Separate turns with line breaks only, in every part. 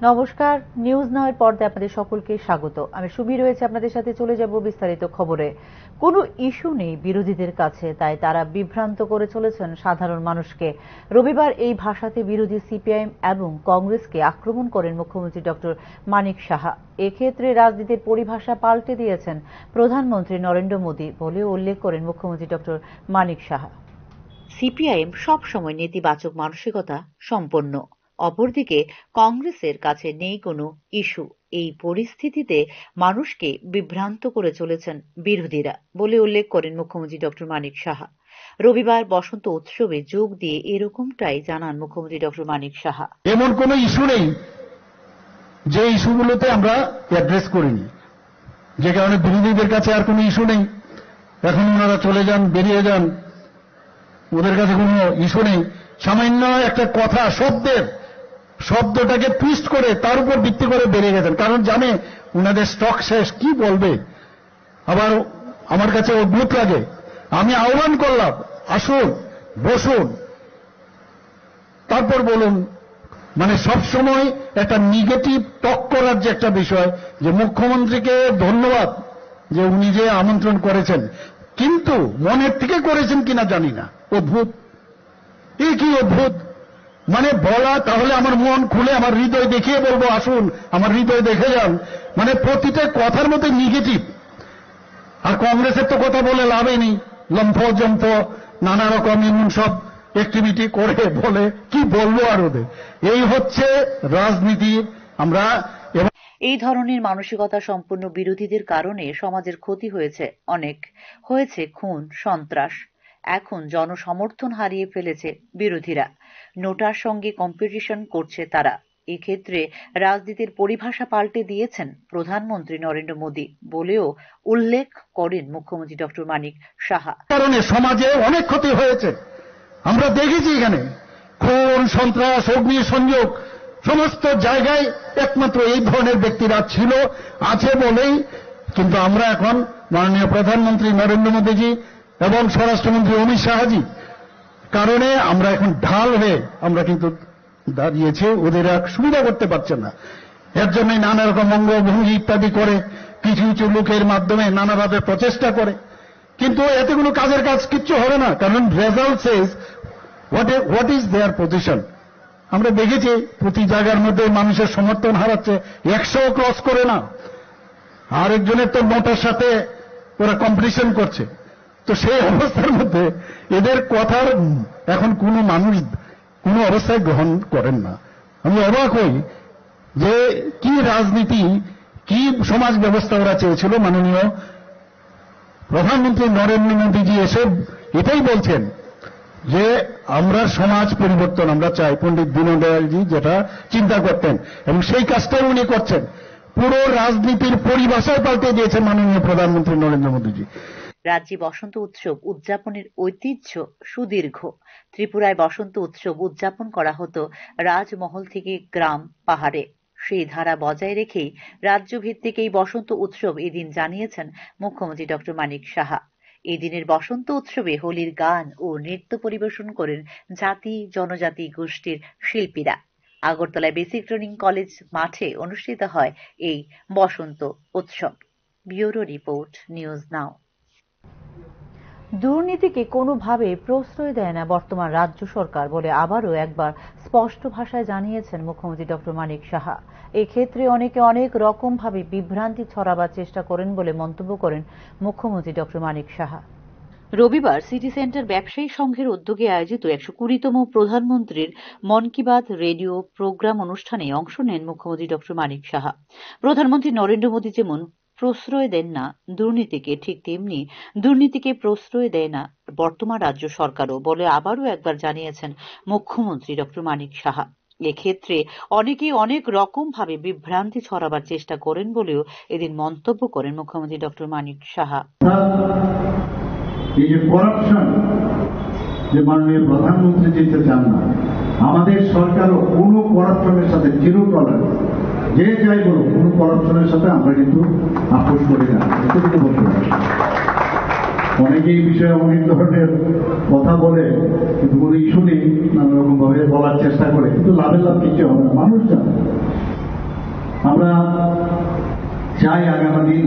নমস্কার, news now এর পর্দায় আপনাদের সকলকে স্বাগত। আমি সুবি রয়েছে আপনাদের সাথে। চলে যাব বিস্তারিত খবরে। কোনো ইস্যু নেই বিরোধীদের কাছে, তাই তারা বিভ্রান্ত করে চলেছেন সাধারণ মানুষকে। রবিবার এই ভাষাতে বিরোধী সিপিআইএম এবং কংগ্রেসকে আক্রমণ করেন মুখ্যমন্ত্রী ডক্টর মানিক সাহা। এক্ষেত্রে রাজনীতির পরিভাষা পাল্টে দিয়েছেন প্রধানমন্ত্রী নরেন্দ্র মোদী বলে উল্লেখ করেন মুখ্যমন্ত্রী ডক্টর মানিক সাহা। সিপিআইএম সবসময় নেতিবাচক মানসিকতা সম্পন্ন, অপরদিকে কংগ্রেসের কাছে নেই কোনো ইস্যু। এই পরিস্থিতিতে মানুষকে বিভ্রান্ত করে চলেছেন বিরোধীরা বলে উল্লেখ করেন মুখ্যমন্ত্রী ডক্টর মানিক সাহা। রবিবার বসন্ত উৎসবে যোগ দিয়ে এরকমটাই জানান মুখ্যমন্ত্রী ডক্টর মানিক সাহা।
এমন কোনো ইস্যু নেই যে ইস্যুগুলোতে আমরা অ্যাড্রেস করিনি, যে কারণে বিরোধীদের কাছে আর কোনো ইস্যু নেই। এখন ওনারা চলে যান, বেরিয়ে যান, ওদের কাছে কোনো ইস্যু নেই। সামান্য একটা কথা শব্দটাকে টুইস্ট করে তার উপর ভিত্তি করে বেরিয়ে গেছেন, কারণ জানে ওনাদের স্টক শেষ, কি বলবে। আবার আমার কাছে অদ্ভুত লাগে, আমি আহ্বান করলাম আসুন বসুন তারপর বলুন। মানে সবসময় একটা নেগেটিভ টক করার যে একটা বিষয়, যে মুখ্যমন্ত্রীকে ধন্যবাদ যে উনি যে আমন্ত্রণ করেছেন, কিন্তু মনের থেকে করেছেন কিনা জানি না। অদ্ভুত, এই কি অদ্ভুত। মানে বলা, তাহলে আমার মন খুলে আমার হৃদয় দেখিয়ে বলবো আসুন আমার হৃদয় দেখে যান। মানে প্রতিটা কথার মধ্যে নেগেটিভ। আর কংগ্রেসের তো কথা বলে লাভই নেই, লম্ফ জম্ফ নানা রকম এমন সব অ্যাক্টিভিটি করে বলে কি বলবো আর ওদের। এই হচ্ছে রাজনীতি। আমরা
এই ধরনের মানসিকতা সম্পন্ন বিরোধীদের কারণে সমাজের ক্ষতি হয়েছে, অনেক হয়েছে খুন সন্ত্রাস। এখন জনসমর্থন হারিয়ে ফেলেছে বিরোধীরা, নোটার সঙ্গে কম্পিটিশন করছে তারা। এক্ষেত্রে রাজনীতির পরিভাষা পাল্টে দিয়েছেন প্রধানমন্ত্রী নরেন্দ্র মোদী বলেও উল্লেখ করেন মুখ্যমন্ত্রী ডক্টর মানিক সাহা।
কারণে সমাজে অনেক ক্ষতি হয়েছে, আমরা দেখেছি। এখানে খুন সন্ত্রাস অগ্নি সংযোগ সমস্ত জায়গায় একমাত্র এই ধরনের ব্যক্তিরা ছিল, আছে বলেই কিন্তু আমরা এখন মাননীয় প্রধানমন্ত্রী নরেন্দ্র মোদীজি এবং স্বরাষ্ট্রমন্ত্রী অমিত শাহজি কারণে আমরা এখন ঢাল হয়ে আমরা কিন্তু দাঁড়িয়েছি। ওদের এক সুবিধা করতে পারছেন না, এর জন্য নানা রকম অঙ্গভঙ্গি ইত্যাদি করে কিছু কিছু লোকের মাধ্যমে নানাভাবে প্রচেষ্টা করে, কিন্তু এতে কোনো কাজের কাজ কিচ্ছু হবে না। কারণ result Sage what is there position. আমরা দেখেছি প্রতি জায়গার মধ্যে মানুষের সমর্থন হারাচ্ছে, 100 ক্রস করে না। আরেকজনের তো নোটার সাথে ওরা কম্পিটিশন করছে। তো সেই অবস্থার মধ্যে এদের কথার এখন কোনো মানুষ কোনো অবস্থায় গ্রহণ করেন না। আমি অবাক হই যে কি রাজনীতি, কি সমাজ ব্যবস্থা ওরা চেয়েছিল। মাননীয় প্রধানমন্ত্রী নরেন্দ্র মোদীজি এসে এটাই বলছেন যে আমরা সমাজ পরিবর্তন আমরা চাই। পণ্ডিত দীনদয়ালজি যেটা চিন্তা করতেন এবং সেই কাজটাই উনি করছেন। পুরো রাজনীতির পরিভাষায় পাল্টে দিয়েছেন মাননীয় প্রধানমন্ত্রী নরেন্দ্র মোদীজি।
রাজ্যে বসন্ত উৎসব উদযাপনের ঐতিহ্য সুদীর্ঘ। ত্রিপুরায় বসন্ত উৎসব উদযাপন করা হতো রাজমহল থেকে গ্রাম পাহাড়ে। সেই ধারা বজায় রেখেই রাজ্যভিত্তিক এই বসন্ত উৎসব এদিন জানিয়েছেন মুখ্যমন্ত্রী ডক্টর মানিক সাহা। এই দিনের বসন্ত উৎসবে হোলির গান ও নৃত্য পরিবেশন করেন জাতি জনজাতি গোষ্ঠীর শিল্পীরা। আগরতলায় বেসিক ট্রেনিং কলেজ মাঠে অনুষ্ঠিত হয় এই বসন্ত উৎসব। Bureau report, News Now. দুর্নীতিকে কোনোভাবে প্রশ্রয় দেয় না বর্তমান রাজ্য সরকার বলে আবারও একবার স্পষ্ট ভাষায় জানিয়েছেন মুখ্যমন্ত্রী ডক্টর মানিক সাহা। এক্ষেত্রে অনেকে অনেক রকম ভাবে বিভ্রান্তি ছড়াবার চেষ্টা করেন বলে মন্তব্য করেন মুখ্যমন্ত্রী ডক্টর মানিক সাহা। রবিবার সিটি সেন্টার ব্যবসায়ী সংঘের উদ্যোগে আয়োজিত 120তম প্রধানমন্ত্রীর মন কি বাত রেডিও প্রোগ্রাম অনুষ্ঠানে অংশ নেন মুখ্যমন্ত্রী ডক্টর মানিক সাহা। প্রধানমন্ত্রী নরেন্দ্র মোদী যেমন প্রশ্রয় দেন না দুর্নীতিকে, ঠিক তেমনি দুর্নীতিকে প্রশ্রয় দেয় না বর্তমান রাজ্য সরকারও বলে আবারও একবার জানিয়েছেন মুখ্যমন্ত্রী ডক্টর মানিক সাহা। এক্ষেত্রে অনেকেই অনেক রকম ভাবে বিভ্রান্তি ছড়াবার চেষ্টা করেন বলেও এদিন মন্তব্য করেন মুখ্যমন্ত্রী ডক্টর মানিক সাহা।
এই যে করাপশন, যে মাননীয় প্রধানমন্ত্রী যেতে চান না, আমাদের সরকারও কোনো করাপশনের সাথে জিরো টলারেন্স, যে যাই বলুক কোনো করাপশনের সাথে আমরা কিন্তু আপোষ করি না, এতটুকু বলতে পারি। অনেকে এই বিষয়ে অনেক ধরনের কথা বলে, কিন্তু কোনো ইস্যু নেই, নানা রকম ভাবে বলার চেষ্টা করে, কিন্তু লাভের লাভ কিছু হবে না। মানুষ জানে আমরা চাই আগামী দিন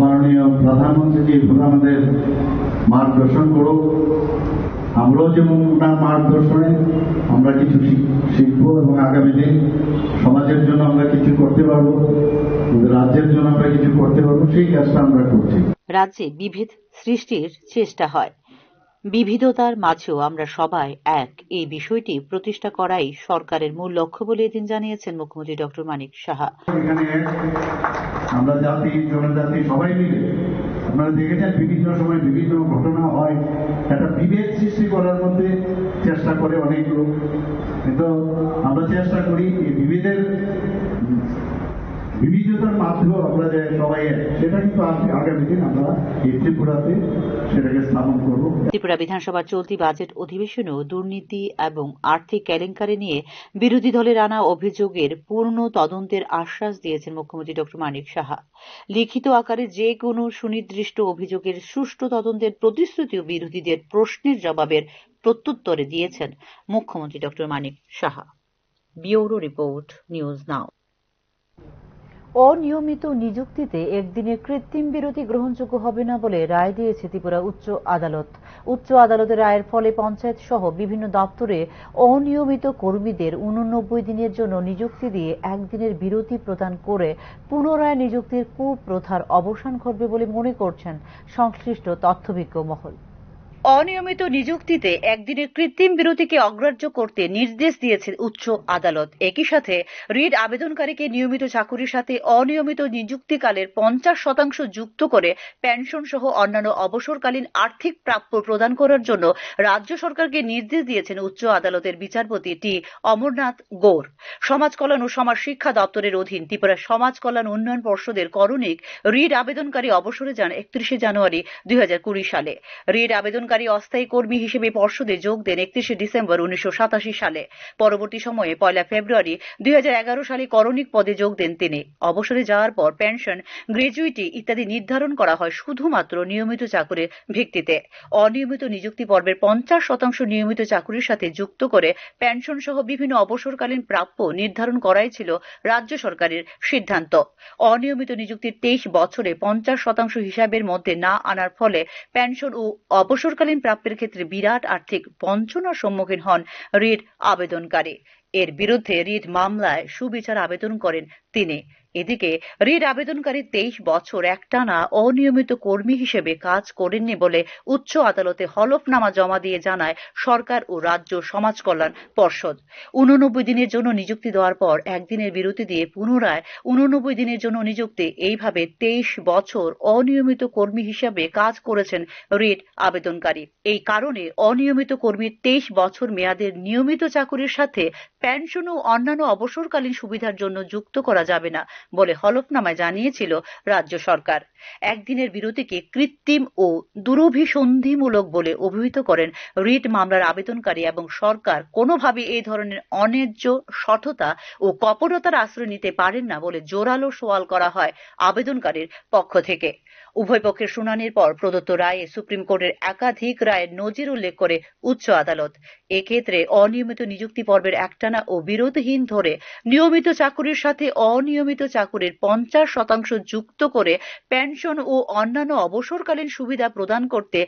মাননীয় প্রধানমন্ত্রী যেভাবে আমাদের মার্গদর্শন করুক, আমরাও যেমন ওনার মার্গদর্শনে আমরা কিছু শিখব এবং আগামী দিন সমাজের জন্য আমরা কিছু করতে পারবো, রাজ্যের জন্য আমরা কিছু করতে পারবো, সেই কাজটা আমরা করছি।
রাজ্যে বিভেদ সৃষ্টির চেষ্টা হয়, বিবিধতার মাঝেও আমরা সবাই এক, এই বিষয়টি প্রতিষ্ঠা করাই সরকারের মূল লক্ষ্য বলে এদিন জানিয়েছেন মুখ্যমন্ত্রী ডক্টর মানিক সাহা।
এখানে আমরা জাতি জনজাতি সবাই মিলে, আপনারা দেখেছেন বিভিন্ন সময় বিভিন্ন ঘটনা হয়, একটা বিভেদ সৃষ্টি করার মধ্যে চেষ্টা করে অনেক লোক, কিন্তু আমরা চেষ্টা করি এই বিবিধতার মাধ্যমেও আমরা যে সবাই সেটা কিন্তু আগামী দিন আমরা এই ত্রিপুরাতে সেটাকে স্থাপন করব।
ত্রিপুরা বিধানসভার চলতি বাজেট অধিবেশনেও দুর্নীতি এবং আর্থিক কেলেঙ্কারি নিয়ে বিরোধী দলের আনা অভিযোগের পূর্ণ তদন্তের আশ্বাস দিয়েছেন মুখ্যমন্ত্রী ডক্টর মানিক সাহা। লিখিত আকারে যে কোনো সুনির্দিষ্ট অভিযোগের সুষ্ঠু তদন্তের প্রতিশ্রুতিও বিরোধীদের প্রশ্নের জবাবের প্রত্যুত্তরে দিয়েছেন মুখ্যমন্ত্রী doctor Manik Saha. Bureau report, News Now. অনিয়মিত নিযুক্তিতে একদিনের কৃত্রিম বিরতি গ্রহণযোগ্য হবে না বলে রায় দিয়েছে ত্রিপুরা উচ্চ আদালত। উচ্চ আদালতের রায়ের ফলে পঞ্চায়েত সহ বিভিন্ন দপ্তরে অনিয়মিত কর্মীদের 89 দিনের জন্য নিযুক্তি দিয়ে একদিনের বিরতি প্রদান করে পুনরায় নিযুক্তির কুপ্রথার অবসান ঘটবে বলে মনে করছেন সংশ্লিষ্ট তথ্যভিজ্ঞ মহল। অনিয়মিত নিযুক্তিতে একদিনের কৃত্রিম বিরতিকে অগ্রাহ্য করতে নির্দেশ দিয়েছে উচ্চ আদালত। একই সাথে রিট আবেদনকারীকে নিয়মিত চাকুরির সাথে অনিয়মিত নিযুক্তিকালের 50% যুক্ত করে পেনশন সহ অন্যান্য অবসরকালীন আর্থিক প্রাপ্য প্রদান করার জন্য রাজ্য সরকারকে নির্দেশ দিয়েছেন উচ্চ আদালতের বিচারপতি টি অমরনাথ গৌর। সমাজ কল্যাণ ও সমাজ শিক্ষা দপ্তরের অধীন ত্রিপুরা সমাজ কল্যাণ উন্নয়ন পর্ষদের করণিক রিট আবেদনকারী অবসরে যান 31 জানুয়ারি 2020 সালে। রিট আবেদনকারী অস্থায়ী কর্মী হিসেবে পর্ষদে যোগ দেন 31 ডিসেম্বর 1987 সালে। পরবর্তী সময়ে 1 ফেব্রুয়ারি 2011 সালে করণিক পদে যোগ দেন তিনি। অবসরে যাওয়ার পর পেনশন, গ্র্যাচুইটি ইত্যাদি নির্ধারণ করা হয় শুধুমাত্র নিয়মিত চাকুরির ভিত্তিতে। অনিয়মিত নিযুক্তি পর্বের 50% নিয়মিত চাকুরির সাথে যুক্ত করে পেনশন সহ বিভিন্ন অবসরকালীন প্রাপ্য নির্ধারণ করাই ছিল রাজ্য সরকারের সিদ্ধান্ত। অনিয়মিত নিযুক্তির 23 বছরে 50% হিসাবের মধ্যে না আনার ফলে পেনশন ও অবসরকালীন প্রাপ্যের ক্ষেত্রে বিরাট আর্থিক বঞ্চনার সম্মুখীন হন রিট আবেদনকারী। এর বিরুদ্ধে রিট মামলায় সুবিচার আবেদন করেন তিনি। এদিকে রিট আবেদনকারী 23 বছর একটানা অনিয়মিত কর্মী হিসেবে কাজ করেননি বলে উচ্চ আদালতে হলফনামা জমা দিয়ে জানায় সরকার ও রাজ্য সমাজ কল্যাণ পর্ষদ। 89 দিনের জন্য নিযুক্তি দেওয়ার পর একদিনের বিরতি দিয়ে পুনরায় 89 দিনের জন্য নিযুক্তি, এইভাবে 23 বছর অনিয়মিত কর্মী হিসেবে কাজ করেছেন রিট আবেদনকারী। এই কারণে অনিয়মিত কর্মীর 23 বছর মেয়াদের নিয়মিত চাকুরির সাথে পেনশন ও অন্যান্য অবসরকালীন সুবিধার জন্য যুক্ত করা যাবে না বলে হলফনামায় জানিয়েছিল রাজ্য সরকার। একদিনের বিরতিকে কৃত্রিম ও দুরভিসন্ধিমূলক বলে অভিহিত করেন রিট মামলার আবেদনকারী এবং সরকার কোনোভাবে এই ধরনের অন্যায্য সঠতা ও কপটতার আশ্রয় নিতে পারেন না বলে জোরালো সওয়াল করা হয় আবেদনকারীর পক্ষ থেকে। উভয় পক্ষের শুনানির পর প্রদত্ত রায়ে সুপ্রিম কোর্টের একাধিক রায়ের নজির উল্লেখ করে উচ্চ আদালত এক্ষেত্রে অনিয়মিত নিযুক্তি পর্বের একটানা ও বিরতিহীন ধরে নিয়মিত চাকুরির সাথে অনিয়মিত চাকুরির 50% যুক্ত করে পেনশন ও অন্যান্য অবসরকালীন সুবিধা প্রদান করতে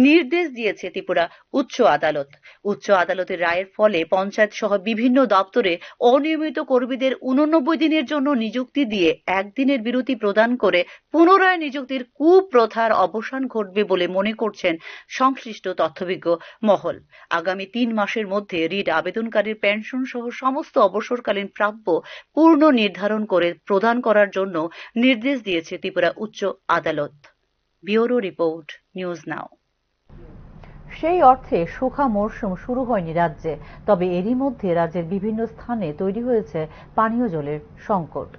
নির্দেশ দিয়েছে ত্রিপুরা উচ্চ আদালত। উচ্চ আদালতের রায়ের ফলে পঞ্চায়েত সহ বিভিন্ন দপ্তরে অনিয়মিত কর্মীদের 89 দিনের জন্য নিযুক্তি দিয়ে একদিনের বিরতি প্রদান করে পুনরায় নিযুক্তির কুপ্রথার অবসান ঘটবে বলে মনে করছেন সংশ্লিষ্ট তথ্যভিজ্ঞ মহল। আগামী 3 মাসের মধ্যে রিট আবেদনকারীর পেনশন সহ সমস্ত অবসরকালীন প্রাপ্য পূর্ণ নির্ধারণ করে প্রদান করার জন্য নির্দেশ দিয়েছে ত্রিপুরা উচ্চ আদালত। ব্যুরো রিপোর্ট, নিউজ নাও। সেই অর্থে শুখা মরশুম শুরু হয়নি রাজ্যে, তবে এরই মধ্যে রাজ্যের বিভিন্ন স্থানে তৈরি হয়েছে পানীয় জলের সংকট।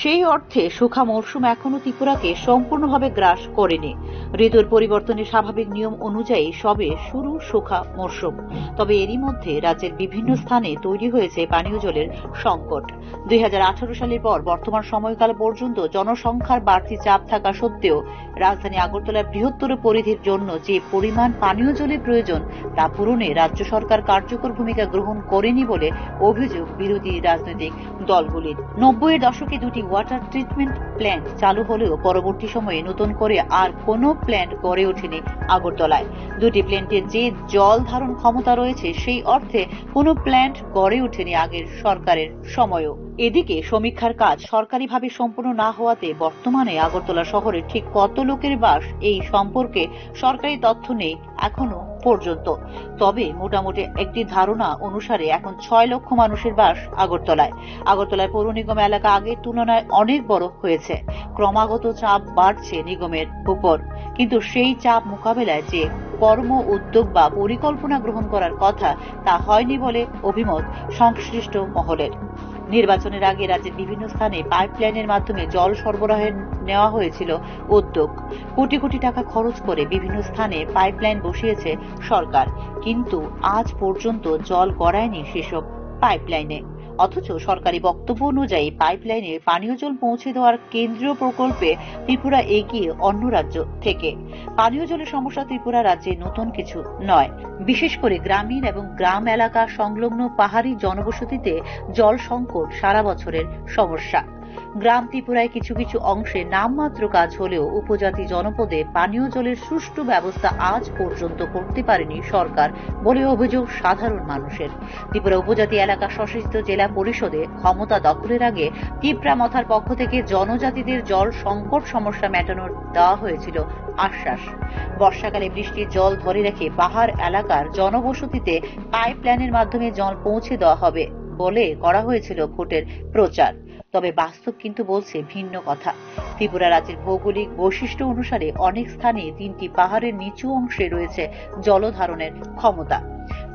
সেই অর্থে শুখা মরশুম এখনো ত্রিপুরাকে সম্পূর্ণভাবে গ্রাস করেনি। ঋতুর পরিবর্তনের স্বাভাবিক নিয়ম অনুযায়ী সবে শুরু শুখা মরশুম। তবে এরই মধ্যে রাজ্যের বিভিন্ন স্থানে তৈরি হয়েছে পানীয় জলের সংকট। 2018 সালের পর বর্তমান সময়কাল পর্যন্ত জনসংখ্যার বাড়তি চাপ থাকা সত্ত্বেও রাজধানী আগরতলার বৃহত্তর পরিধির জন্য যে পরিমাণ পানীয় জলের প্রয়োজন তা পূরণে রাজ্য সরকার কার্যকর ভূমিকা গ্রহণ করেনি বলে অভিযোগ বিরোধী রাজনৈতিক দলগুলির। 90-এর দশকে দুটি ওয়াটার ট্রিটমেন্ট প্ল্যান্ট চালু হলেও পরবর্তী সময়ে নতুন করে আর কোনো প্ল্যান্ট গড়ে ওঠেনি আগরতলায়। দুটি প্ল্যান্টের যে জল ধারণ ক্ষমতা রয়েছে সেই অর্থে কোনো প্ল্যান্ট গড়ে ওঠেনি আগের সরকারের সময়ও। এদিকে সমীক্ষার কাজ সরকারিভাবে সম্পূর্ণ না হওয়াতে বর্তমানে আগরতলা শহরে ঠিক কত লোকের বাস এই সম্পর্কে সরকারি তথ্য নেই এখনো পর্যন্ত। তবে মোটামুটি একটি ধারণা অনুসারে এখন 6 লক্ষ মানুষের বাস আগরতলায়। আগরতলায় পৌর নিগম এলাকা আগের তুলনায় অনেক বড় হয়েছে। ক্রমাগত চাপ বাড়ছে নিগমের উপর, কিন্তু সেই চাপ মোকাবেলায় যে কর্ম উদ্যোগ বা পরিকল্পনা গ্রহণ করার কথা তা হয়নি বলে অভিমত সংশ্লিষ্ট মহলের। নির্বাচনের আগে রাজ্যের বিভিন্ন স্থানে পাইপলাইনের মাধ্যমে জল সরবরাহের নেওয়া হয়েছিল উদ্যোগ। কোটি কোটি টাকা খরচ করে বিভিন্ন স্থানে পাইপলাইন বসিয়েছে সরকার, কিন্তু আজ পর্যন্ত জল গড়ায়নি সেসব পাইপলাইনে। অথচ সরকারি বক্তব্য অনুযায়ী পাইপলাইনে পানীয় জল পৌঁছে দেওয়ার কেন্দ্রীয় প্রকল্পে ত্রিপুরা এগিয়ে অন্য রাজ্য থেকে। পানীয় জলের সমস্যা ত্রিপুরা রাজ্যে নতুন কিছু নয়। বিশেষ করে গ্রামীণ এবং গ্রাম এলাকা সংলগ্ন পাহাড়ি জনবসতিতে জল সংকট সারা বছরের সমস্যা। গ্রাম ত্রিপুরায় কিছু কিছু অংশে নামমাত্র কাজ হলেও উপজাতি জনপদে পানীয় জলের সুষ্ঠু ব্যবস্থা আজ পর্যন্ত করতে পারেনি সরকার বলে অভিযোগ সাধারণ মানুষের। ত্রিপুরা উপজাতি এলাকা স্বশাসিত জেলা পরিষদে ক্ষমতা দখলের আগে ত্রিপুরা মথার পক্ষ থেকে জনজাতিদের জল সংকট সমস্যা মেটানোর দেওয়া হয়েছিল আশ্বাস। বর্ষাকালে বৃষ্টির জল ধরে রেখে পাহাড় এলাকার জনবসতিতে পাইপলাইনের মাধ্যমে জল পৌঁছে দেওয়া হবে বলে করা হয়েছিল ভোটের প্রচার। তবে বাস্তব কিন্তু বলছে ভিন্ন কথা। ত্রিপুরা রাজ্যের ভৌগোলিক বৈশিষ্ট্য অনুসারে অনেক স্থানে 3টি পাহাড়ের নিচু অংশে রয়েছে জলধারণের ক্ষমতা।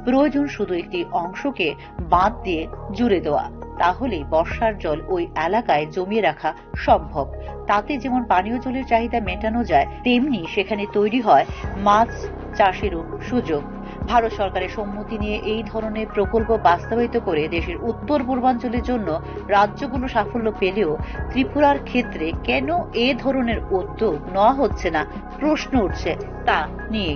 প্রয়োজন শুধু একটি অংশকে বাঁধ দিয়ে জুড়ে দেওয়া, তাহলেই বর্ষার জল ওই এলাকায় জমিয়ে রাখা সম্ভব। তাতে যেমন পানীয় জলের চাহিদা মেটানো যায়, তেমনি সেখানে তৈরি হয় মাছ চাষেরও সুযোগ। ভারত সরকারের সম্মতি নিয়ে এই ধরনের প্রকল্প বাস্তবায়িত করে দেশের উত্তর পূর্বাঞ্চলের জন্য রাজ্যগুলো সাফল্য পেলেও ত্রিপুরার ক্ষেত্রে কেন এ ধরনের উদ্যোগ নেওয়া হচ্ছে না প্রশ্ন উঠছে তা নিয়ে।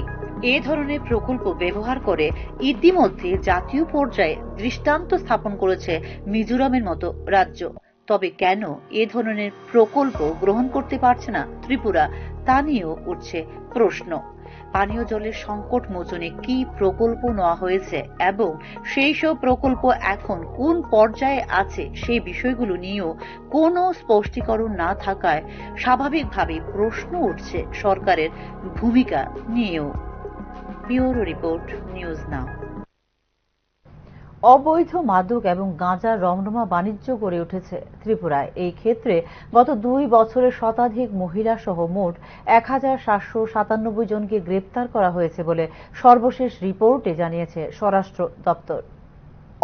এ ধরনের প্রকল্প ব্যবহার করে ইতিমধ্যে জাতীয় পর্যায়ে দৃষ্টান্ত স্থাপন করেছে মিজোরামের মতো রাজ্য। তবে কেন এ ধরনের প্রকল্প গ্রহণ করতে পারছে না ত্রিপুরা তা নিয়েও উঠছে প্রশ্ন। পানীয় জলের সংকট মোচনে কি প্রকল্প নেওয়া হয়েছে এবং সেই সব প্রকল্প এখন কোন পর্যায়ে আছে সেই বিষয়গুলো নিয়েও কোনো স্পষ্টীকরণ না থাকায় স্বাভাবিকভাবেই প্রশ্ন উঠছে সরকারের ভূমিকা নিয়েও। ব্যুরো রিপোর্ট, নিউজ নাও। অবৈধ মাদক এবং গাঁজার রমরমা বাণিজ্য গড়ে উঠেছে ত্রিপুরায়। এই ক্ষেত্রে গত 2 বছরে শতাধিক মহিলা সহ মোট 1797 জনকে গ্রেপ্তার করা হয়েছে বলে সর্বশেষ রিপোর্টে জানিয়েছে স্বরাষ্ট্র দপ্তর।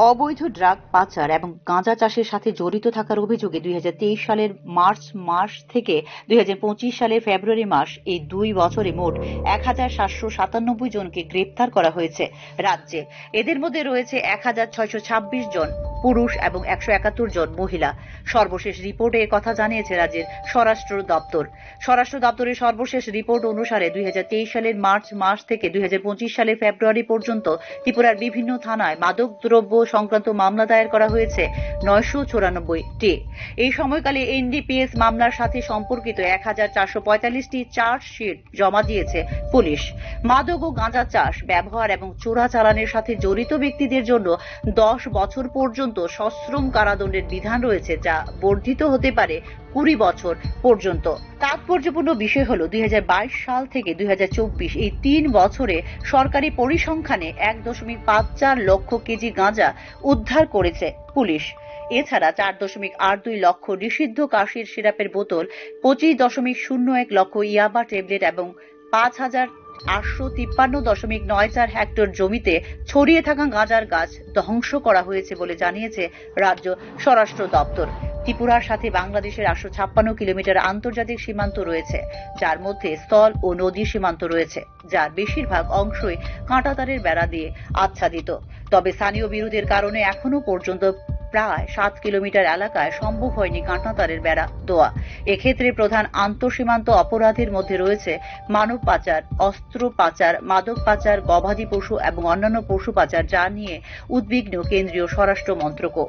অবৈধ ড্রাগ পাচার এবং গাঁজা চাষের সাথে জড়িত থাকার অভিযোগে 2023 সালের মার্চ মাস থেকে 2025 সালের ফেব্রুয়ারি মাস, এই 2 বছরে মোট 1797 জনকে গ্রেপ্তার করা হয়েছে রাজ্যে। এদের মধ্যে রয়েছে 1626 জন পুরুষ এবং 171 জন মহিলা। সর্বশেষ রিপোর্টে কথা জানিয়েছে রাজ্যের স্বরাষ্ট্র দপ্তর। স্বরাষ্ট্র দপ্তরের সর্বশেষ রিপোর্ট অনুসারে 2023 সালের মার্চ মাস থেকে 2025 সালের ফেব্রুয়ারি পর্যন্ত ত্রিপুরার বিভিন্ন থানায় মাদক দ্রব্য সংক্রান্ত মামলা দায়ের করা হয়েছে 994টি। এই সময়কালে এনডিপিএস মামলার সাথে সম্পর্কিত 1445টি চার্জশিট জমা দিয়েছে পুলিশ। মাদক ও গাঁজা চাষ, ব্যবহার এবং চোরাচালানের সাথে জড়িত ব্যক্তিদের জন্য 10 বছর পর্যন্ত সশ্রম কারাদণ্ডের বিধান রয়েছে, যা বর্ধিত হতে পারে 20 বছর পর্যন্ত। তাৎপর্যপূর্ণ বিষয় হল 2022 সাল থেকে 2024 এই 3 বছরে সরকারি পরিসংখ্যানে 1.54 লক্ষ কেজি গাঁজা উদ্ধার করেছে পুলিশ। এছাড়া 4.82 লক্ষ নিষিদ্ধ কাশির সিরাপের বোতল, 25.01 লক্ষ ইয়াবা ট্যাবলেট এবং 5853.94 হেক্টর জমিতে ছড়িয়ে থাকা গাঁজার গাছ ধ্বংস করা হয়েছে বলে জানিয়েছে রাজ্য স্বরাষ্ট্র দপ্তর। ত্রিপুরার সাথে বাংলাদেশের 856 কিলোমিটার আন্তর্জাতিক সীমান্ত রয়েছে, যার মধ্যে স্থল ও নদী সীমান্ত রয়েছে, যার বেশিরভাগ অংশই কাঁটাতারের বেড়া দিয়ে আচ্ছাদিত। তবে স্থানীয় বিরোধের কারণে এখনো পর্যন্ত প্রায় 7 কিলোমিটার এলাকায় সম্ভব হয়নি কাঁটাতারের বেড়া দেওয়া। এক্ষেত্রে প্রধান আন্তঃসীমান্ত অপরাধের মধ্যে রয়েছে মানব পাচার, অস্ত্র পাচার, মাদক পাচার, গবাদি পশু এবং অন্যান্য পশু পাচার, যা নিয়ে উদ্বিগ্ন কেন্দ্রীয় স্বরাষ্ট্র মন্ত্রকও।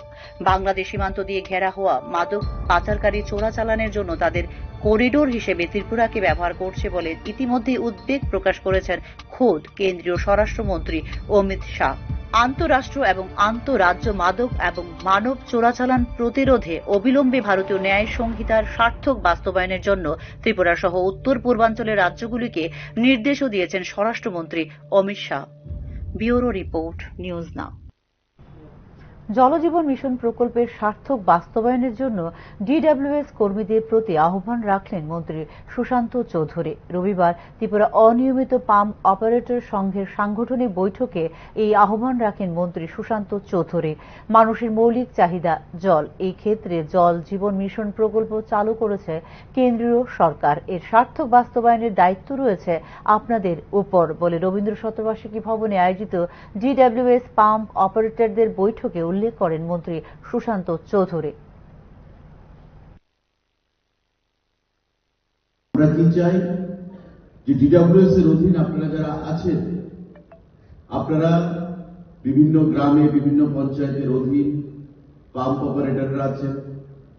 বাংলাদেশ সীমান্ত দিয়ে ঘেরা হওয়া মাদক পাচারকারী চোরাচালানের জন্য তাদের করিডোর হিসেবে ত্রিপুরাকে ব্যবহার করছে বলে ইতিমধ্যেই উদ্বেগ প্রকাশ করেছেন খোদ কেন্দ্রীয় স্বরাষ্ট্রমন্ত্রী অমিত শাহ। আন্তঃরাষ্ট্র এবং আন্তঃরাজ্য মাদক এবং মানব চোরাচালান প্রতিরোধে অবিলম্বে ভারতীয় ন্যায় সংহিতার সার্থক বাস্তবায়নের জন্য ত্রিপুরা সহ উত্তর পূর্বাঞ্চলের রাজ্যগুলিকে নির্দেশও দিয়েছেন স্বরাষ্ট্রমন্ত্রী Amit Shah. Bureau report, News Now. Jal Jeevan mission প্রকল্পের সার্থক বাস্তবায়নের জন্য ডিডব্লিউএস কর্মীদের প্রতি আহ্বান রাখলেন মন্ত্রী সুশান্ত চৌধুরী। রবিবার ত্রিপুরা অনিয়মিত পাম্প অপারেটর সংঘের সাংগঠনিক বৈঠকে এই আহ্বান রাখেন মন্ত্রী সুশান্ত চৌধুরী। মানুষের মৌলিক চাহিদা জল, এই ক্ষেত্রে জল জীবন মিশন প্রকল্প চালু করেছে কেন্দ্রীয় সরকার। এর সার্থক বাস্তবায়নের দায়িত্ব রয়েছে আপনাদের উপর বলে রবীন্দ্র শতবার্ষিকী ভবনে আয়োজিত ডিডব্লিউএস পাম্প অপারেটরদের বৈঠকে উল্লেখ করেন মন্ত্রী সুশান্ত চৌধুরী।
আমরা কি চাই যে ডিডব্লিউএস এর অধীন আপনারা যারা আছেন, আপনারা বিভিন্ন গ্রামে বিভিন্ন পঞ্চায়েতের অধীন পাম্প অপারেটররা আছেন,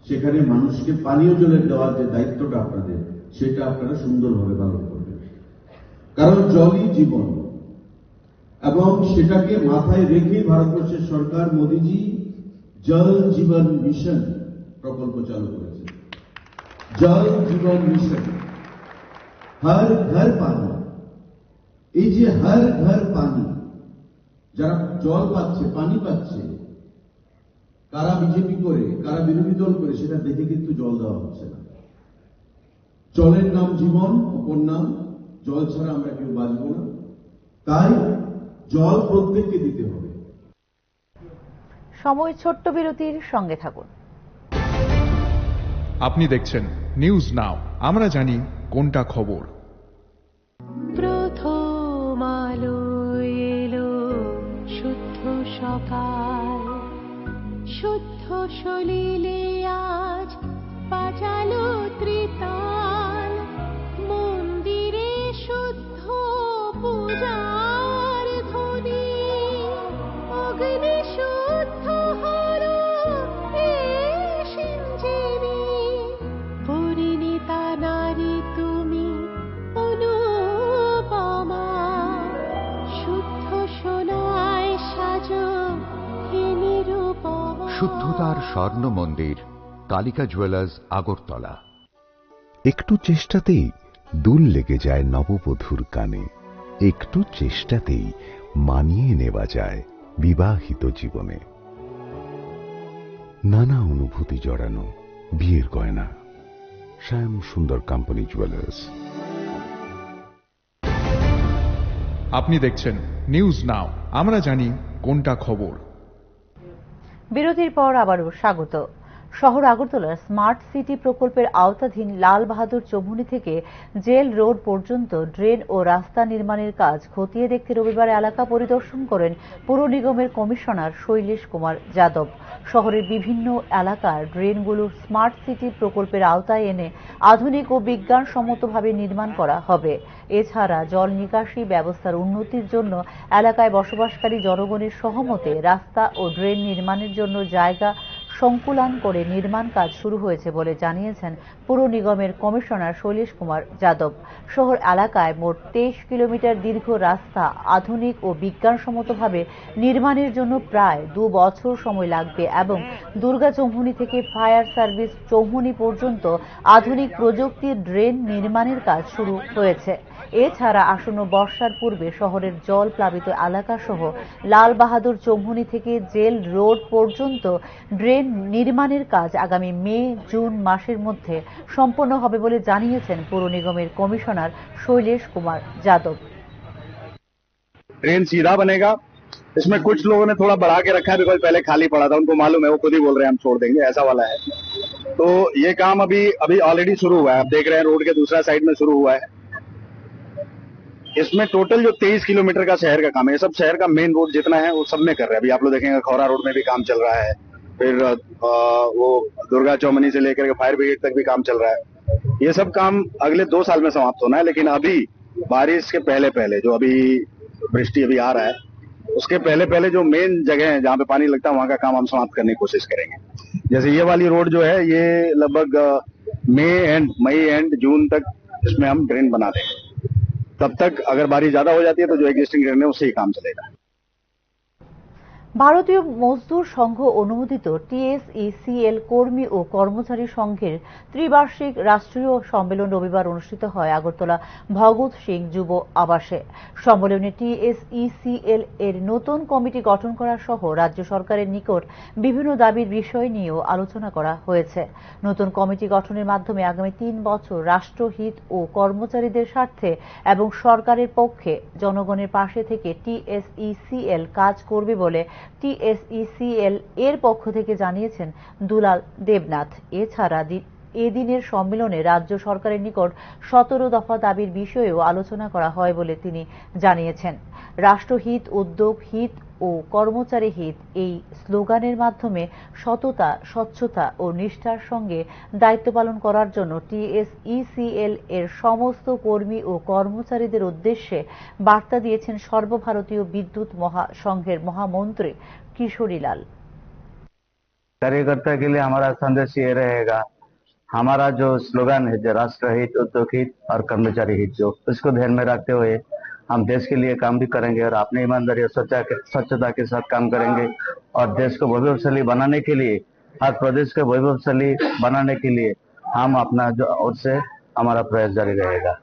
সেখানে মানুষকে পানীয় জলের দেওয়ার যে দায়িত্বটা আপনাদের, সেটা আপনারা সুন্দরভাবে পালন করবেন। কারণ জলই জীবন, এবং সেটাকে মাথায় রেখে ভারতবর্ষের সরকার মোদীজি জল জীবন মিশন প্রকল্প চালু করেছে। জল জীবন মিশন, হর ঘর পানি। এই যে হর ঘর পানি, যারা জল পাচ্ছে, পানি পাচ্ছে, কারা বিজেপি করে কারা বিরোধী দল করে সেটা দেখে কিন্তু জল দেওয়া হচ্ছে না। জলের নাম জীবন, অপর নাম জল ছাড়া আমরা কেউ বাঁচব না। তাই জল প্রত্যেককে দিতে হবে।
সময় ছোট্ট বিরতির, সঙ্গে থাকুন।
আপনি দেখছেন নিউজ নাও, আমরা জানি কোনটা খবর।
প্রথম আলো এলো শুদ্ধ সকাল, শুদ্ধ সলিলে আজ বাজালো ত্রিতাল, মন্দিরে শুদ্ধ পূজার ধ্বনি, অগ্নি শুদ্ধ হলো সিঞ্জিনী, পরিণীতা নারী তুমি অনুপমা, শুদ্ধ সোনায় সাজো হে নিরুপমা।
শুদ্ধতার স্বর্ণ মন্দির, কালিকা জুয়েলার্স, আগরতলা।
একটু চেষ্টাতেই দুল লেগে যায় নববধূর কানে, একটু চেষ্টাতেই মানিয়ে নেওয়া যায় বিবাহিত জীবনে। নানা অনুভূতি জড়ানো বিয়ের গয়না, শ্যাম সুন্দর কোম্পানি জুয়েলার্স।
আপনি দেখছেন নিউজ নাও, আমরা জানি কোনটা খবর।
বিরতির পর আবারও স্বাগত। শহর আগরতলার স্মার্ট সিটি প্রকল্পের আওতাধীন লাল বাহাদুর চৌমুহনী থেকে জেল রোড পর্যন্ত ড্রেন ও রাস্তা নির্মাণের কাজ খতিয়ে দেখতে রবিবার এলাকা পরিদর্শন করেন পুর নিগমের কমিশনার শৈলেশ কুমার যাদব। শহরের বিভিন্ন এলাকার ড্রেনগুলো স্মার্ট সিটি প্রকল্পের আওতায় এনে আধুনিক ও বিজ্ঞানসম্মতভাবে নির্মাণ করা হবে। এছাড়া জল নিকাশি ব্যবস্থার উন্নতির জন্য এলাকায় বসবাসকারী জনগণের সহমতে রাস্তা ও ড্রেন নির্মাণের জন্য জায়গা সংকুলান করে নির্মাণ কাজ শুরু হয়েছে বলে জানিয়েছেন পুর নিগমের কমিশনার শৈলেশ কুমার যাদব। শহর এলাকায় মোট 23 কিলোমিটার দীর্ঘ রাস্তা আধুনিক ও বিজ্ঞানসম্মতভাবে নির্মাণের জন্য প্রায় 2 বছর সময় লাগবে এবং দুর্গা চৌমুহনী থেকে ফায়ার সার্ভিস চৌমুহনী পর্যন্ত আধুনিক প্রযুক্তির ড্রেন নির্মাণের কাজ শুরু হয়েছে। এছাড়া আসন্ন বর্ষার পূর্বে শহরের জল প্লাবিত এলাকা সহ লাল বাহাদুর চৌমুহনী থেকে জেল রোড পর্যন্ত ড্রেন নির্মাণের কাজ আগামী মে জুন মাসের মধ্যে সম্পন্ন হবে বলে জানিয়েছেন পুর নিগমের কমিশনার শৈলেশ কুমার যাদব।
ट्रेन सीधा बनेगा, इसमें कुछ लोगों ने थोड़ा बढ़ा के रखा है बिकॉज पहले खाली पड़ा था, उनको मालूम है, वो खुद ही बोल रहे हैं हम छोड़ देंगे, ऐसा वाला है। तो ये काम अभी ऑलरेडी शुरू हुआ है। आप देख रहे हैं रोड के दूसरा साइड में शुरू हुआ है। इसमें टोटल जो 23 किलोमीटर का शहर का काम है, ये सब शहर का मेन रोड जितना है वो सब में कर रहे हैं। अभी आप लोग देखेंगे खौरा रोड में भी काम चल रहा है, फिर वो दुर्गा चौमनी से लेकर के फायर ब्रिगेड तक भी काम चल रहा है। ये सब काम अगले 2 साल में समाप्त होना है, लेकिन अभी बारिश के पहले पहले जो अभी वृष्टि अभी आ रहा है उसके पहले पहले जो मेन जगह है जहाँ पे पानी लगता है वहां का काम हम समाप्त करने की कोशिश करेंगे। जैसे ये वाली रोड जो है ये लगभग मई एंड जून तक इसमें हम ड्रेन बना देंगे। तब तक अगर बारिश ज्यादा हो जाती है तो जो एग्जिस्टिंग ड्रेन है उससे ही काम चलेगा।
ভারতীয় মজদুর সংঘ অনুমোদিত টিএসইসিএল কর্মী ও কর্মচারী সংঘের ত্রিবার্ষিক রাষ্ট্রীয় সম্মেলন রবিবার অনুষ্ঠিত হয় আগরতলা ভগৎ সিং যুব আবাসে। সম্মেলনে টিএসইসিএল এর নতুন কমিটি গঠন করা সহ রাজ্য সরকারের নিকট বিভিন্ন দাবির বিষয় নিয়েও আলোচনা করা হয়েছে। নতুন কমিটি গঠনের মাধ্যমে আগামী 3 বছর রাষ্ট্রহিত ও কর্মচারীদের স্বার্থে এবং সরকারের পক্ষে জনগণের পাশে থেকে টিএসইসিএল কাজ করবে বলে টিএসইসিএল এর পক্ষ থেকে জানিয়েছেন দুলাল দেবনাথ। এছাড়া এদিনের সম্মেলনে রাজ্য সরকারের নিকট 17 দফা দাবির বিষয়েও আলোচনা করা হয় বলে তিনি জানিয়েছেন। রাষ্ট্রহিত, উদ্যোগ হিত ও কর্মচারী হিত এই স্লোগানের মাধ্যমে সততা, স্বচ্ছতা ও নিষ্ঠার সঙ্গে দায়িত্ব পালন করার জন্য টিএসইসিএল এর সমস্ত কর্মী ও কর্মচারীদের উদ্দেশ্যে বার্তা দিয়েছেন সর্বভারতীয় বিদ্যুৎ মহাসংঘের মহামন্ত্রী কিশোরীলাল।
कार्यकर्ता के लिए हमारा संदेश ये रहेगा, हमारा जो स्लोगन है जो राष्ट्र हित, उद्योग हित और कर्मचारी हित, जो उसको ध्यान में रखते हुए हम देश के लिए काम भी करेंगे और अपनी ईमानदारी और स्वच्छता के साथ काम करेंगे और देश को वैभवशाली बनाने के लिए, हर प्रदेश को वैभवशाली बनाने के लिए हम अपना जो ओर से हमारा प्रयास जारी रहेगा।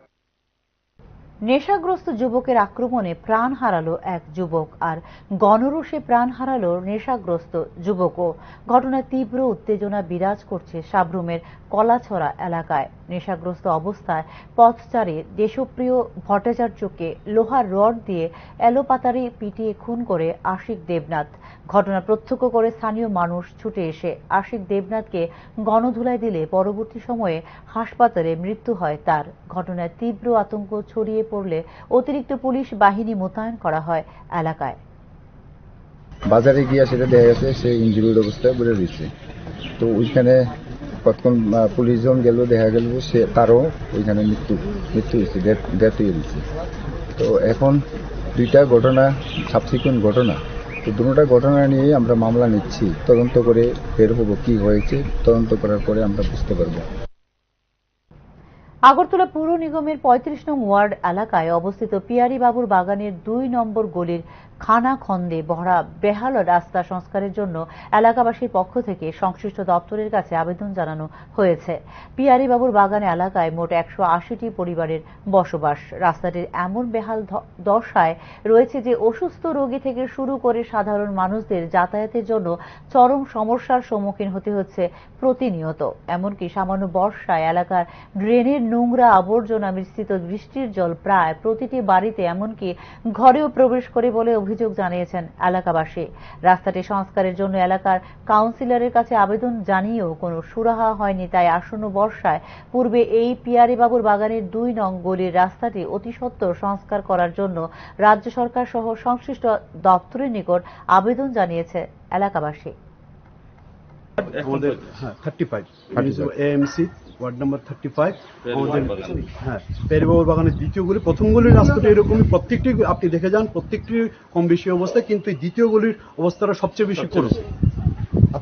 নেশাগ্রস্ত যুবকের আক্রমণে প্রাণ হারালো এক যুবক, আর গণরোষে প্রাণ হারালো নেশাগ্রস্ত যুবকও। ঘটনায় তীব্র উত্তেজনা বিরাজ করছে সাবরুমের কলাছড়া এলাকায়। নেশাগ্রস্ত অবস্থায় পথচারী দেশপ্রিয় ভট্টাচার্যকে লোহার রড দিয়ে এলোপাতাড়ি পিটিয়ে খুন করে আশিক দেবনাথ। ঘটনা প্রত্যক্ষ করে স্থানীয় মানুষ ছুটে এসে আশিক দেবনাথকে গণধুলায় দিলে পরবর্তী সময়ে হাসপাতালে মৃত্যু হয় তার। ঘটনায় তীব্র আতঙ্ক ছড়িয়ে পড়লে অতিরিক্ত পুলিশ বাহিনী মোতায়েন করা হয় এলাকায়।
বাজারে গিয়ে সেটা দেখা গেছে সে ইনজুরিড অবস্থায় পড়ে রয়েছে। তো ওইখানে কতক্ষণ পুলিশজন গেল, দেখা গেল সে তারও ওইখানে মৃত্যু হয়েছে, ডেথ হয়ে গেছে। তো এখন দুইটা ঘটনা সাবসিকুয়েন্ট ঘটনা, তো দুটোটা ঘটনা নিয়ে আমরা মামলা নিচ্ছি, তদন্ত করে বের হবো কি হয়েছে। তদন্ত করার পরে আমরা বুঝতে পারবো।
আগরতলা পৌর নিগমের 35 নং ওয়ার্ড এলাকায় অবস্থিত পিয়ারি বাবুর বাগানের 2 নম্বর গলির খানাখন্দে ভরা বেহাল রাস্তা সংস্কারের জন্য এলাকাবাসীর পক্ষ থেকে সংশ্লিষ্ট দপ্তরের কাছে আবেদন জানানো হয়েছে। পিয়ারি বাবুর বাগান এলাকায় মোট 180টি পরিবারের বসবাস। রাস্তাটির এমন বেহাল দশায় রয়েছে যে অসুস্থ রোগী থেকে শুরু করে সাধারণ মানুষদের যাতায়াতের জন্য চরম সমস্যার সম্মুখীন হতে হচ্ছে প্রতিনিয়ত। এমনকি সামান্য বর্ষায় এলাকার ড্রেনের নোংরা আবর্জনা মিশ্রিত বৃষ্টির জল প্রায় প্রতিটি বাড়িতে এমনকি ঘরেও প্রবেশ করে বলে অভিযোগ জানিয়েছেন এলাকাবাসী। রাস্তাটি সংস্কারের জন্য এলাকার কাউন্সিলরের কাছে আবেদন জানিয়েও কোনো সুরাহা হয়নি। তাই আসন্ন বর্ষায় পূর্বে এই পিয়ারি বাবুর বাগানের 2 নং গলির রাস্তাটি অতি সত্বর সংস্কার করার জন্য রাজ্য সরকার সহ সংশ্লিষ্ট দপ্তরের নিকট আবেদন জানিয়েছে এলাকাবাসী।
আমাদের 35 এএমসি ওয়ার্ড নাম্বার 35 আমাদের পেরিবাবুর বাগানের দ্বিতীয় গলি, প্রথম গলির রাস্তাটা এরকমই, প্রত্যেকটি আপনি দেখে যান প্রত্যেকটি কম বেশি অবস্থা, কিন্তু এই দ্বিতীয় গলির অবস্থাটা সবচেয়ে বেশি করুন।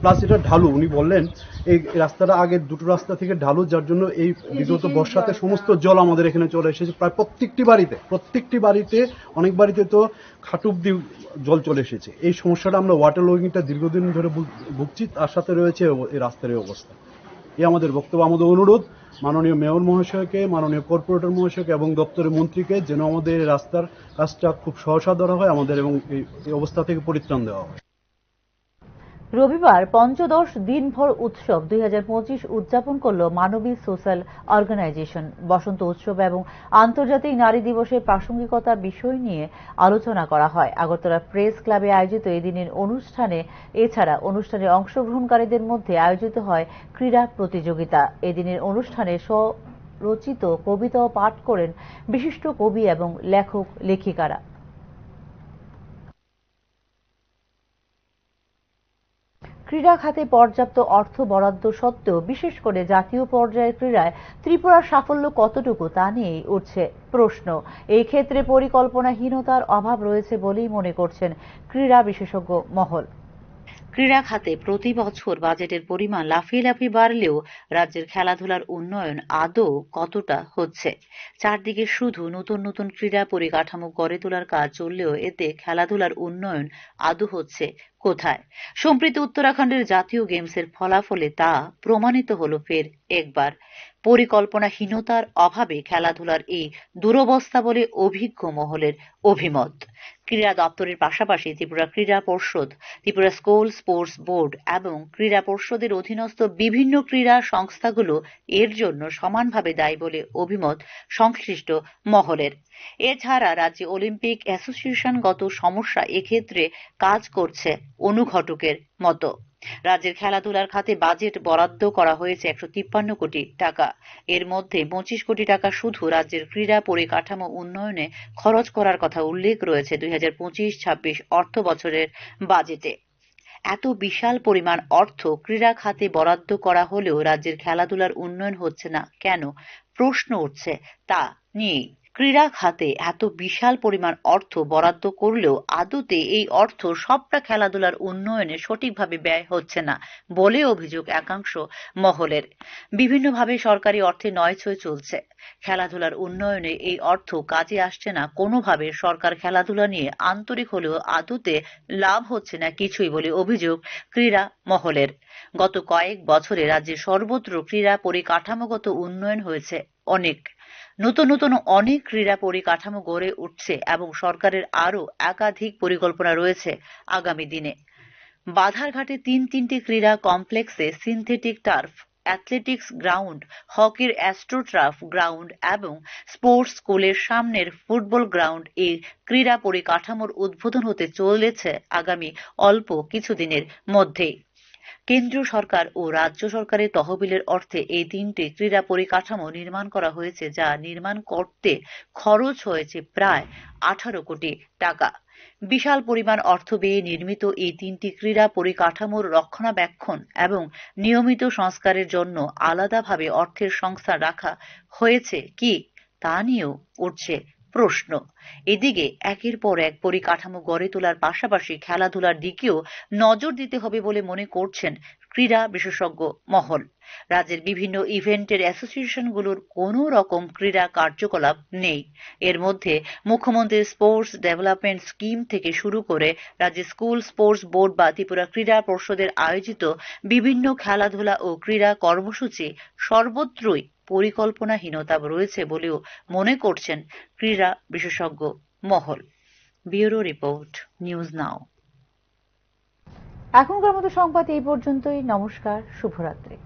প্লাস এটা ঢালু, উনি বললেন এই রাস্তাটা আগে দুটো রাস্তা থেকে ঢালু, যার জন্য এই বিগত বর্ষাতে সমস্ত জল আমাদের এখানে চলে এসেছে প্রায় প্রত্যেকটি বাড়িতে, অনেক বাড়িতে তো খাটু অব্দি জল চলে এসেছে। এই সমস্যাটা আমরা ওয়াটার লগিংটা দীর্ঘদিন ধরে ভুগছি, তার সাথে রয়েছে এই রাস্তার এই অবস্থা। এই আমাদের বক্তব্য, আমাদের অনুরোধ মাননীয় মেয়র মহাশয়কে, মাননীয় কর্পোরেটর মহাশয়কে এবং দপ্তরের মন্ত্রীকে যেন আমাদের এই রাস্তার কাজটা খুব সহসা ধরা হয় আমাদের এবং এই অবস্থা থেকে পরিত্রাণ দেওয়া হয়।
রবিবার পঞ্চদশ দিনভর উৎসব 2025 উদযাপন করল মানবী সোশ্যাল অর্গানাইজেশন। বসন্ত উৎসব এবং আন্তর্জাতিক নারী দিবসের প্রাসঙ্গিকতার বিষয় নিয়ে আলোচনা করা হয় আগরতলা প্রেস ক্লাবে আয়োজিত এদিনের অনুষ্ঠানে। এছাড়া অনুষ্ঠানে অংশগ্রহণকারীদের মধ্যে আয়োজিত হয় ক্রীড়া প্রতিযোগিতা। এদিনের অনুষ্ঠানে স্বরচিত কবিতাও পাঠ করেন বিশিষ্ট কবি এবং লেখক লেখিকারা। ক্রীড়া খাতে পর্যাপ্ত অর্থ বরাদ্দ সত্ত্বেও বিশেষ করে জাতীয় পর্যায়ের ক্রীড়ায় ত্রিপুরার সাফল্য কতটুকু তা নিয়েই উঠছে প্রশ্ন। এই ক্ষেত্রে পরিকল্পনাহীনতার অভাব রয়েছে বলেই মনে করছেন ক্রীড়া বিশেষজ্ঞ মহল। ক্রীড়া খাতে প্রতি বছর বাজেটের পরিমাণ লাফিয়ে লাফিয়ে বাড়লেও রাজ্যের খেলাধুলার উন্নয়ন আদৌ কতটা হচ্ছে? চারদিকে শুধু নতুন নতুন ক্রীড়া পরিকাঠামো গড়ে তোলার কাজ চললেও এতে খেলাধুলার উন্নয়ন আদৌ হচ্ছে কোথায়? সম্প্রতি উত্তরাখণ্ডের জাতীয় গেমসের ফলাফলে তা প্রমাণিত হলো ফের একবার। পরিকল্পনাহীনতার অভাবে খেলাধুলার এই দুরবস্থা বলে অভিজ্ঞ মহলের অভিমত। ক্রীড়া দপ্তরের পাশাপাশি ত্রিপুরা ক্রীড়া পর্ষদ, ত্রিপুরা স্কুল স্পোর্টস বোর্ড এবং ক্রীড়া পর্ষদের অধীনস্থ বিভিন্ন ক্রীড়া সংস্থাগুলো এর জন্য সমানভাবে দায়ী বলে অভিমত সংশ্লিষ্ট মহলের। এছাড়া রাজ্য অলিম্পিক অ্যাসোসিয়েশনগত সমস্যা এক্ষেত্রে কাজ করছে অনুঘটকের মতো। রাজ্যের খেলাধুলার খাতে বাজেট বরাদ্দ করা হয়েছে 153 কোটি টাকা। এর মধ্যে 25 কোটি টাকা শুধু রাজ্যের ক্রীড়া পরিকাঠামো উন্নয়নে খরচ করার কথা উল্লেখ রয়েছে 2025-26 অর্থ বছরের বাজেটে। এত বিশাল পরিমাণ অর্থ ক্রীড়া খাতে বরাদ্দ করা হলেও রাজ্যের খেলাধুলার উন্নয়ন হচ্ছে না কেন প্রশ্ন উঠছে তা নিয়েই। ক্রীড়া খাতে এত বিশাল পরিমাণ অর্থ বরাদ্দ করলেও আদতে এই অর্থ সবটা খেলাধুলার উন্নয়নে সঠিকভাবে ব্যয় হচ্ছে না বলে অভিযোগ একাংশ মহলের। বিভিন্নভাবে সরকারি অর্থে নয়ছয় চলছে। খেলাধুলার উন্নয়নে এই অর্থ কাজে আসছে না কোনোভাবে। সরকার খেলাধুলা নিয়ে আন্তরিক হলেও আদতে লাভ হচ্ছে না কিছুই বলে অভিযোগ ক্রীড়া মহলের। গত কয়েক বছরে রাজ্যে সর্বত্র ক্রীড়া পরিকাঠামোগত উন্নয়ন হয়েছে অনেক। নতুন নতুন অনেক ক্রীড়া পরিকাঠামো গড়ে উঠছে এবং সরকারের আরও একাধিক পরিকল্পনা রয়েছে আগামী দিনে। বাধারঘাটে তিনটি ক্রীড়া কমপ্লেক্সে সিনথেটিক টার্ফ, অ্যাথলেটিক্স গ্রাউন্ড, হকির অ্যাস্ট্রোটার্ফ গ্রাউন্ড এবং স্পোর্টস স্কুলের সামনের ফুটবল গ্রাউন্ড এই ক্রীড়া পরিকাঠামোর উদ্বোধন হতে চলেছে আগামী অল্প কিছুদিনের মধ্যেই। কেন্দ্রীয় সরকার ও রাজ্য সরকারের তহবিলের অর্থে এই তিনটি ক্রীড়া পরিকাঠামো নির্মাণ করা হয়েছে, যা নির্মাণ করতে খরচ হয়েছে প্রায় 18 কোটি টাকা। বিশাল পরিমাণ অর্থ ব্যয়ে নির্মিত এই তিনটি ক্রীড়া পরিকাঠামোর রক্ষণাবেক্ষণ এবং নিয়মিত সংস্কারের জন্য আলাদাভাবে অর্থের সংস্থান রাখা হয়েছে কি তা নিয়েও উঠছে প্রশ্ন। এদিকে একের পর এক পরিকাঠামো গড়ে তোলার পাশাপাশি খেলাধুলার দিকেও নজর দিতে হবে বলে মনে করছেন ক্রীড়া বিশেষজ্ঞ মহল। রাজ্যের বিভিন্ন ইভেন্টের অ্যাসোসিয়েশনগুলোর কোনো রকম ক্রীড়া কার্যকলাপ নেই। এর মধ্যে মুখ্যমন্ত্রীর স্পোর্টস ডেভেলপমেন্ট স্কিম থেকে শুরু করে রাজ্যের স্কুল স্পোর্টস বোর্ড বা ত্রিপুরা ক্রীড়া পর্ষদের আয়োজিত বিভিন্ন খেলাধুলা ও ক্রীড়া কর্মসূচি সর্বত্রই পরিকল্পনাহীনতা রয়েছে বলেও মনে করছেন ক্রীড়া বিশেষজ্ঞ মহল। ব্যুরো রিপোর্ট, নিউজ নাও। এখনকার মতো সংবাদ এই পর্যন্তই। নমস্কার, শুভরাত্রি।